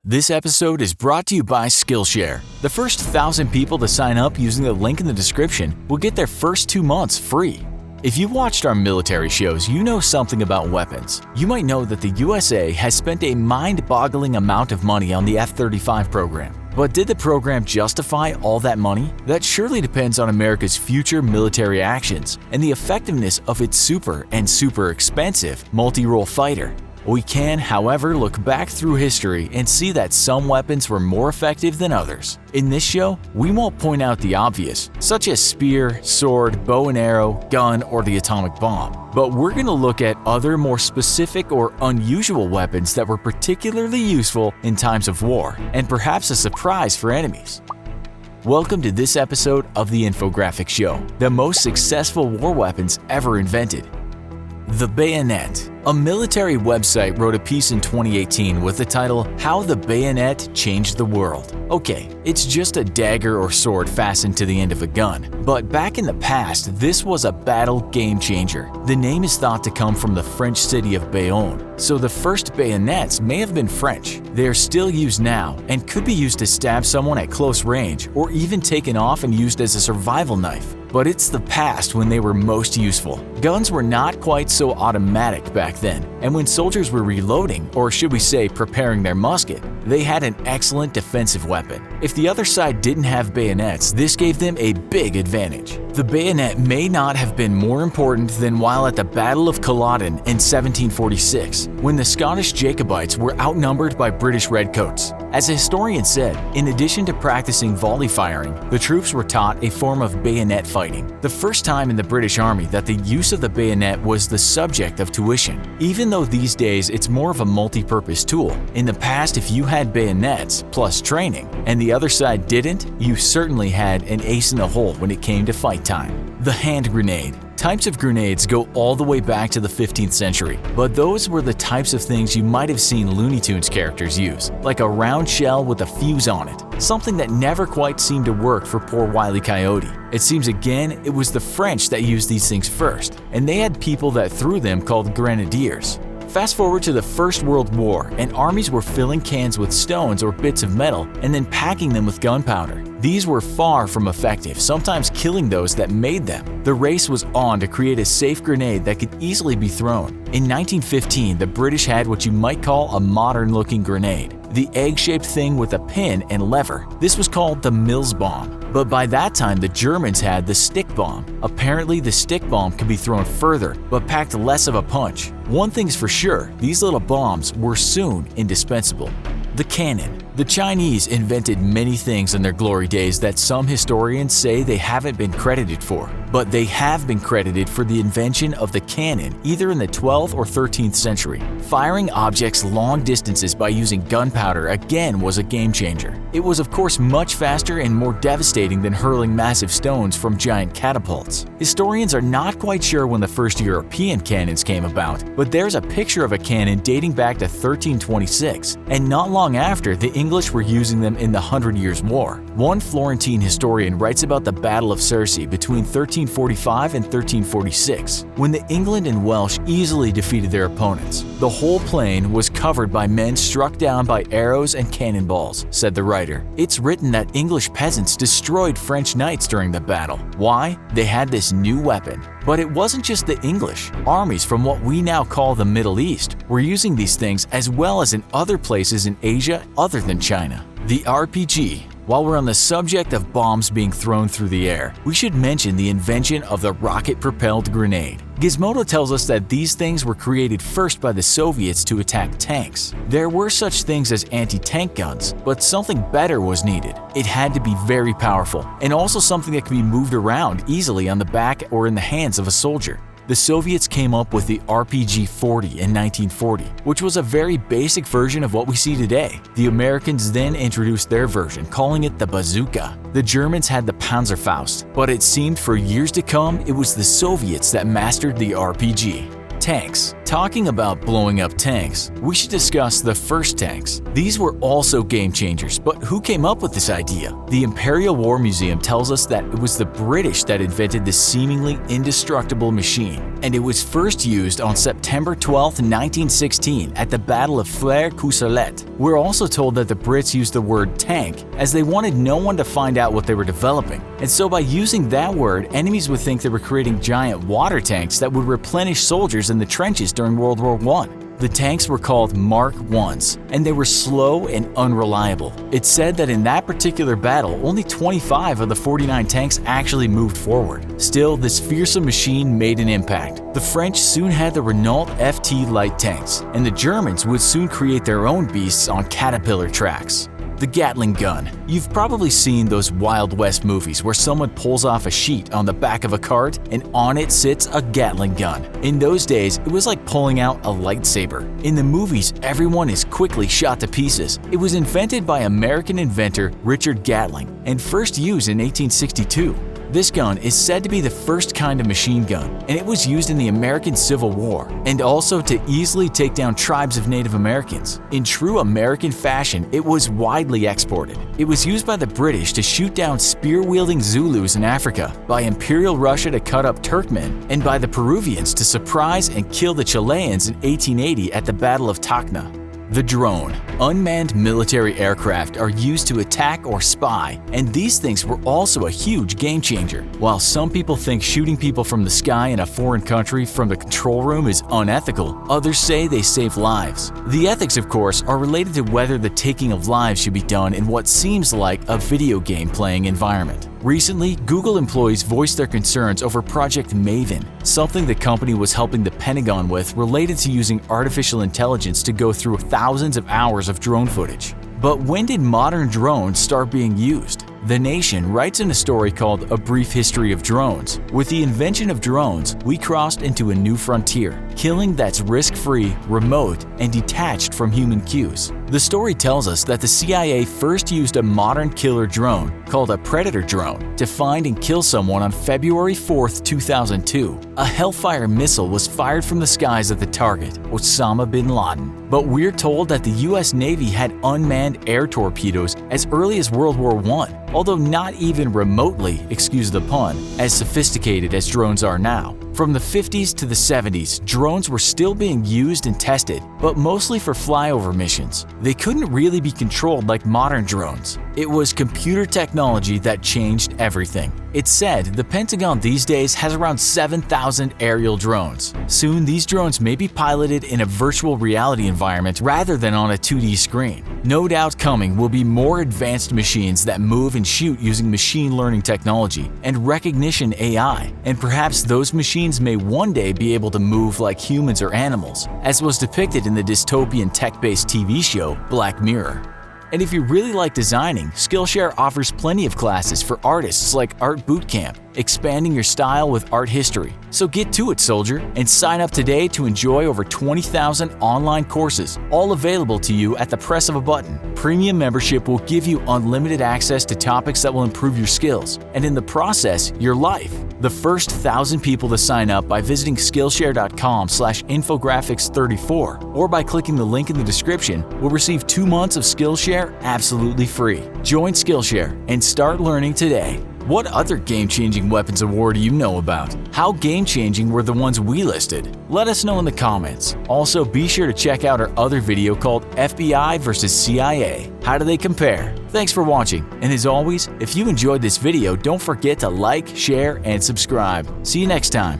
This episode is brought to you by Skillshare. The first 1,000 people to sign up using the link in the description will get their first 2 months free. If you've watched our military shows, you know something about weapons. You might know that the USA has spent a mind-boggling amount of money on the F-35 program. But did the program justify all that money? That surely depends on America's future military actions and the effectiveness of its super expensive multirole fighter. We can, however, look back through history and see that some weapons were more effective than others. In this show, we won't point out the obvious, such as spear, sword, bow and arrow, gun, or the atomic bomb. But we're going to look at other more specific or unusual weapons that were particularly useful in times of war, and perhaps a surprise for enemies. Welcome to this episode of the Infographics Show, the most successful war weapons ever invented. The bayonet. A military website wrote a piece in 2018 with the title, "How the Bayonet Changed the World." Okay, it's just a dagger or sword fastened to the end of a gun. But back in the past, this was a battle game changer. The name is thought to come from the French city of Bayonne, so the first bayonets may have been French. They are still used now and could be used to stab someone at close range or even taken off and used as a survival knife. But it's the past when they were most useful. Guns were not quite so automatic back then, and when soldiers were reloading, or should we say preparing their musket, they had an excellent defensive weapon. If the other side didn't have bayonets, this gave them a big advantage. The bayonet may not have been more important than while at the Battle of Culloden in 1746, when the Scottish Jacobites were outnumbered by British redcoats. As a historian said, in addition to practicing volley firing, the troops were taught a form of bayonet fighting. The first time in the British Army that the use of the bayonet was the subject of tuition. Even though these days it's more of a multi-purpose tool, in the past if you had bayonets plus training and the other side didn't, you certainly had an ace in the hole when it came to fight time. The hand grenade. Types of grenades go all the way back to the 15th century, but those were the types of things you might have seen Looney Tunes characters use, like a round shell with a fuse on it, something that never quite seemed to work for poor Wile E. Coyote. It seems again it was the French that used these things first, and they had people that threw them called grenadiers. Fast forward to the First World War, and armies were filling cans with stones or bits of metal and then packing them with gunpowder. These were far from effective, sometimes killing those that made them. The race was on to create a safe grenade that could easily be thrown. In 1915, the British had what you might call a modern-looking grenade, the egg-shaped thing with a pin and lever. This was called the Mills bomb. But by that time, the Germans had the stick bomb. Apparently, the stick bomb could be thrown further, but packed less of a punch. One thing's for sure, these little bombs were soon indispensable. The cannon. The Chinese invented many things in their glory days that some historians say they haven't been credited for, but they have been credited for the invention of the cannon either in the 12th or 13th century. Firing objects long distances by using gunpowder again was a game changer. It was of course much faster and more devastating than hurling massive stones from giant catapults. Historians are not quite sure when the first European cannons came about, but there's a picture of a cannon dating back to 1326, and not long after, the English were using them in the 100 Years' War. One Florentine historian writes about the Battle of Cercy between 1345 and 1346, when the England and Welsh easily defeated their opponents. The whole plain was covered by men struck down by arrows and cannonballs, said the writer. It's written that English peasants destroyed French knights during the battle. Why? They had this new weapon. But it wasn't just the English. Armies from what we now call the Middle East were using these things as well as in other places in Asia other than China. The RPG. While we're on the subject of bombs being thrown through the air, we should mention the invention of the rocket-propelled grenade. Gizmodo tells us that these things were created first by the Soviets to attack tanks. There were such things as anti-tank guns, but something better was needed. It had to be very powerful, and also something that could be moved around easily on the back or in the hands of a soldier. The Soviets came up with the RPG-40 in 1940, which was a very basic version of what we see today. The Americans then introduced their version, calling it the bazooka. The Germans had the Panzerfaust, but it seemed for years to come it was the Soviets that mastered the RPG. Tanks. Talking about blowing up tanks, we should discuss the first tanks. These were also game changers, but who came up with this idea? The Imperial War Museum tells us that it was the British that invented this seemingly indestructible machine. and it was first used on September 12, 1916 at the Battle of Flers-Courcelette. We're also told that the Brits used the word tank as they wanted no one to find out what they were developing, and so by using that word, enemies would think they were creating giant water tanks that would replenish soldiers in the trenches during World War I. The tanks were called Mark I's, and they were slow and unreliable. It's said that in that particular battle, only 25 of the 49 tanks actually moved forward. Still, this fearsome machine made an impact. The French soon had the Renault FT light tanks, and the Germans would soon create their own beasts on caterpillar tracks. The Gatling Gun. You've probably seen those Wild West movies where someone pulls off a sheet on the back of a cart and on it sits a Gatling gun. In those days, it was like pulling out a lightsaber. In the movies, everyone is quickly shot to pieces. It was invented by American inventor Richard Gatling and first used in 1862. This gun is said to be the first kind of machine gun, and it was used in the American Civil War, and also to easily take down tribes of Native Americans. In true American fashion, it was widely exported. It was used by the British to shoot down spear-wielding Zulus in Africa, by Imperial Russia to cut up Turkmen, and by the Peruvians to surprise and kill the Chileans in 1880 at the Battle of Tacna. The drone. Unmanned military aircraft are used to attack or spy, and these things were also a huge game changer. While some people think shooting people from the sky in a foreign country from the control room is unethical, others say they save lives. The ethics, of course, are related to whether the taking of lives should be done in what seems like a video game playing environment. Recently, Google employees voiced their concerns over Project Maven, something the company was helping the Pentagon with related to using artificial intelligence to go through thousands of hours of drone footage. But when did modern drones start being used? The Nation writes in a story called A Brief History of Drones. With the invention of drones, we crossed into a new frontier, killing that's risk-free, remote, and detached from human cues. The story tells us that the CIA first used a modern killer drone called a Predator drone to find and kill someone on February 4, 2002. A Hellfire missile was fired from the skies at the target, Osama bin Laden. But we're told that the US Navy had unmanned air torpedoes as early as World War I, although not even remotely, excuse the pun, as sophisticated as drones are now. From the 50s to the 70s, drones were still being used and tested, but mostly for flyover missions. They couldn't really be controlled like modern drones. It was computer technology that changed everything. It's said the Pentagon these days has around 7,000 aerial drones. Soon, these drones may be piloted in a virtual reality environment rather than on a 2D screen. No doubt coming will be more advanced machines that move and shoot using machine learning technology and recognition AI, and perhaps those machines may one day be able to move like humans or animals, as was depicted in the dystopian tech-based TV show Black Mirror. And if you really like designing, Skillshare offers plenty of classes for artists like Art Bootcamp, expanding your style with art history. So get to it, soldier, and sign up today to enjoy over 20,000 online courses, all available to you at the press of a button. Premium membership will give you unlimited access to topics that will improve your skills, and in the process, your life. The first 1,000 people to sign up by visiting Skillshare.com/infographics34 or by clicking the link in the description will receive 2 months of Skillshare absolutely free. Join Skillshare and start learning today. What other game-changing weapons of war do you know about? How game-changing were the ones we listed? Let us know in the comments. Also, be sure to check out our other video called FBI vs. CIA. How do they compare? Thanks for watching, and as always, if you enjoyed this video, don't forget to like, share, and subscribe. See you next time.